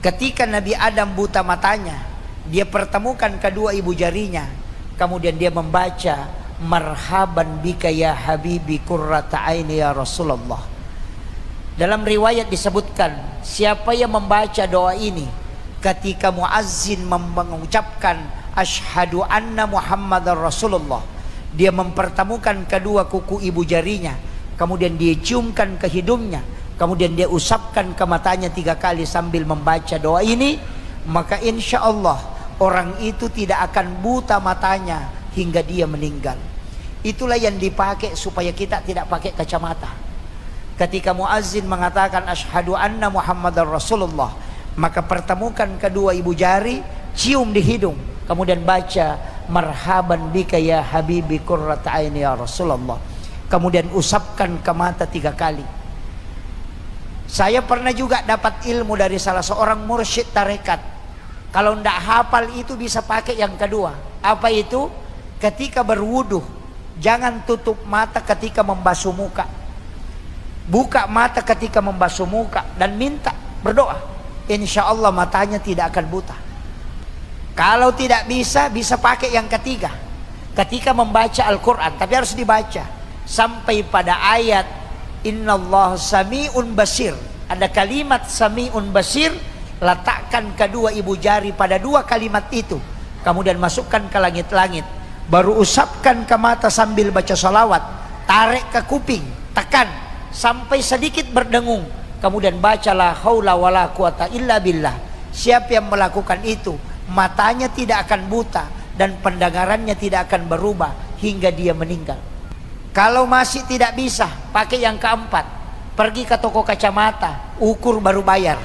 Ketika Nabi Adam buta matanya, dia pertemukan kedua ibu jarinya, kemudian dia membaca, marhaban bika ya habibi qurrata aini ya Rasulullah. Dalam riwayat disebutkan, siapa yang membaca doa ini ketika muazzin mengucapkan asyhadu anna Muhammadar Rasulullah, dia mempertemukan kedua kuku ibu jarinya, kemudian dia ciumkan ke hidungnya, kemudian dia usapkan ke matanya 3 kali sambil membaca doa ini, maka insya Allah orang itu tidak akan buta matanya hingga dia meninggal. Itulah yang dipakai supaya kita tidak pakai kacamata. Ketika muazzin mengatakan asyhadu anna Muhammadar Rasulullah, maka pertemukan kedua ibu jari, cium di hidung, kemudian baca marhaban bika ya habibi qurrata aini ya Rasulullah, kemudian usapkan ke mata 3 kali. Saya pernah juga dapat ilmu dari salah seorang mursyid tarekat. Kalau tidak hafal itu bisa pakai yang kedua. Apa itu? Ketika berwudu, jangan tutup mata ketika membasuh muka, buka mata ketika membasuh muka, dan minta berdoa, insya Allah matanya tidak akan buta. Kalau tidak bisa, bisa pakai yang ketiga ketika membaca Al-Quran, tapi harus dibaca sampai pada ayat innallaha sami'un basir. Ada kalimat sami'un basir, letakkan kedua ibu jari pada 2 kalimat itu, kemudian masukkan ke langit-langit, baru usapkan ke mata sambil baca salawat, tarik ke kuping, tekan sampai sedikit berdengung, kemudian bacalah haula wala quwata illa billah. Siapa yang melakukan itu, matanya tidak akan buta dan pendengarannya tidak akan berubah hingga dia meninggal. Kalau masih tidak bisa, pakai yang keempat, pergi ke toko kacamata, ukur baru bayar.